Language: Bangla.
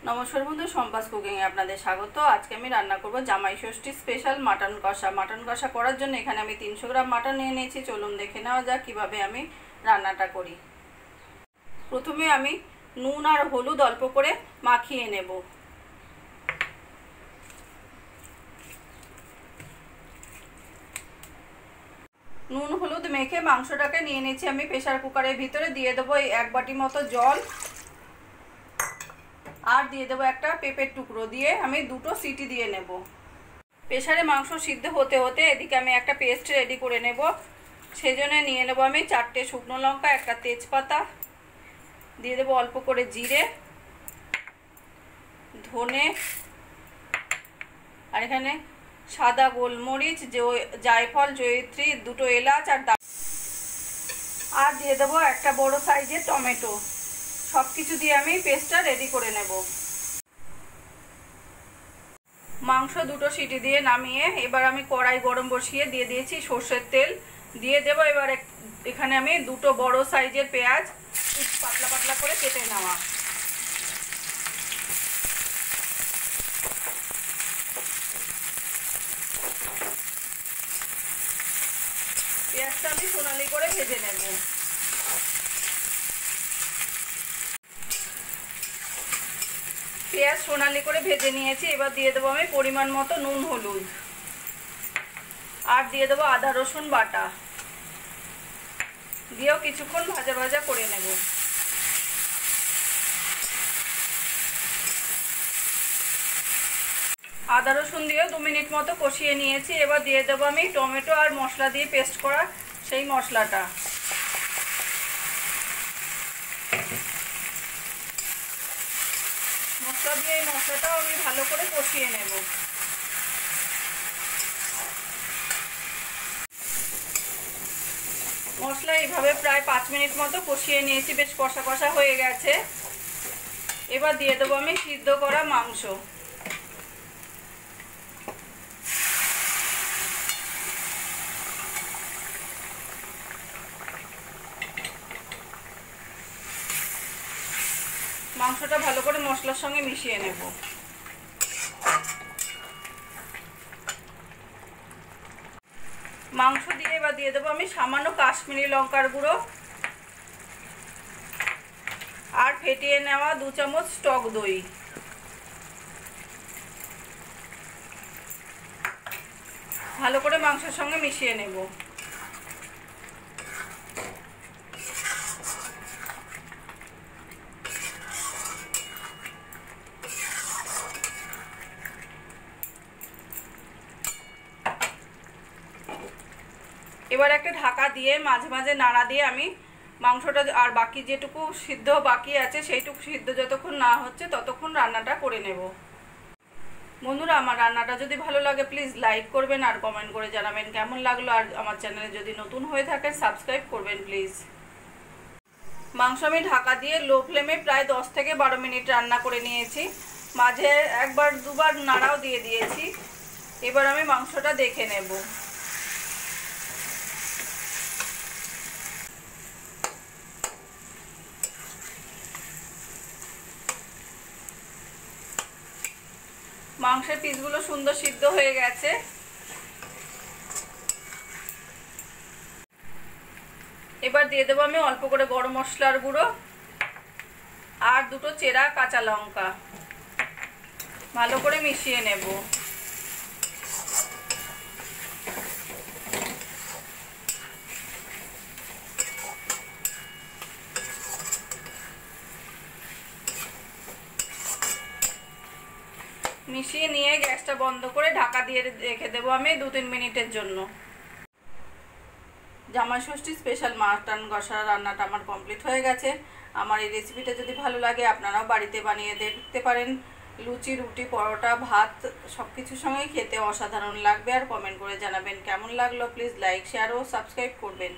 নমস্কার বন্ধু, সম্পাস কুকিং এ আপনাদের স্বাগত। আজকে আমি রান্না করব জামাই ষষ্ঠী স্পেশাল মাটন কষা। মাটন কষা করার জন্য এখানে আমি 300 গ্রাম মাটন নিয়ে নিয়েছি। চলুন দেখে নেওয়া যাক কিভাবে আমি রান্নাটা করি। প্রথমে আমি নুন আর হলুদ অল্প করে মাখিয়ে নেব। নুন হলুদ মেখে মাংসটাকে নিয়ে নিয়েছি আমি প্রেসার কুকারের ভিতরে। দিয়ে দেবো এই 1 বাটি মতো জল, আর দিয়ে দেবো একটা পেঁপের টুকরো, দিয়ে আমি 2টো সিটি দিয়ে নেব। প্রেসারে মাংস সিদ্ধ হতে হতে এদিকে আমি একটা পেস্ট রেডি করে নেব। সেজন্য নিয়ে নেব আমি 4টে শুকনো লঙ্কা, একটা তেজপাতা, দিয়ে দেবো অল্প করে জিরে, ধনে, আর এখানে সাদা গোলমরিচ, জায়ফল, জয়িত্রী, 2টো এলাচ, আর দিয়ে দেবো একটা বড় সাইজের টমেটো। সব কিছু দিয়ে আমি পেস্টটা রেডি করে নেব। মাংস 2টো সিটি দিয়ে নামিয়ে এবার আমি কড়াই গরম বসিয়ে দিয়ে দিয়েছি সর্ষের তেল। দিয়ে দেবো এবার এখানে আমি 2টো বড় সাইজের পেঁয়াজ পাতলা পাতলা করে কেটে নেওয়া। পেঁয়াজটা আমি সোনালি করে ভেজে নেব। পেঁয়াজ সোনালি করে ভেজে নিয়েছি। এবার দিয়ে দেবো আমি পরিমাণ মতো নুন হলুদ, আর দিয়ে দেবো আদা রসুন বাটা, দিয়েও কিছুক্ষণ ভাজা ভাজা করে নেব। আদা রসুন দিয়েও 2 মিনিট মতো কষিয়ে নিয়েছি। এবার দিয়ে দেবো আমি টমেটো আর মশলা দিয়ে পেস্ট করা সেই মশলাটা। মশলা দিয়ে এই মশলাটাও আমি ভালো করে কষিয়ে নেব। মশলা এইভাবে প্রায় 5 মিনিট মতো কষিয়ে নিয়েছি, বেশ কষা কষা হয়ে গেছে। এবার দিয়ে দেবো আমি সিদ্ধ করা মাংস। মাংসটা ভালো করে মশলার সঙ্গে মিশিয়ে নেব। মাংস দিয়ে এবার দিয়ে দেবো আমি সামান্য কাশ্মীরি লঙ্কার গুঁড়ো, আর ফেটিয়ে নেওয়া 2 চামচ টক দই। ভালো করে মাংসের সঙ্গে মিশিয়ে নেব। এবার একটা ঢাকা দিয়ে মাঝে মাঝে নাড়া দিয়ে আমি মাংসটা আর বাকি যেটুকু সিদ্ধ বাকি আছে সেইটুকু সিদ্ধ যতক্ষণ না হচ্ছে ততক্ষণ রান্নাটা করে নেব। বন্ধুরা, আমার রান্নাটা যদি ভালো লাগে প্লিজ লাইক করবেন আর কমেন্ট করে জানাবেন কেমন লাগলো। আর আমার চ্যানেলে যদি নতুন হয়ে থাকে সাবস্ক্রাইব করবেন প্লিজ। মাংস আমি ঢাকা দিয়ে লো ফ্লেমে প্রায় 10 থেকে 12 মিনিট রান্না করে নিয়েছি। মাঝে একবার দুবার নাড়াও দিয়ে দিয়েছি। এবার আমি মাংসটা দেখে নেব। মাংসের পিসগুলো সুন্দর সিদ্ধ হয়ে গেছে। এবার দিয়ে দেবো আমি অল্প করে গরম মশলার গুঁড়ো আর 2টো চেরা কাঁচা লঙ্কা। ভালো করে মিশিয়ে নেব। মিশিয়ে নিয়ে গ্যাসটা বন্ধ করে ঢাকা দিয়ে রেখে দেবো আমি 2-3 মিনিটের জন্য। জামাই ষষ্ঠী স্পেশাল মাটন কষা রান্নাটা আমার কমপ্লিট হয়ে গেছে। আমার এই রেসিপিটা যদি ভালো লাগে আপনারাও বাড়িতে বানিয়ে দেখতে পারেন। লুচি, রুটি, পরোটা, ভাত সব কিছুর সঙ্গেই খেতে অসাধারণ লাগবে। আর কমেন্ট করে জানাবেন কেমন লাগলো। প্লিজ লাইক, শেয়ার ও সাবস্ক্রাইব করবেন।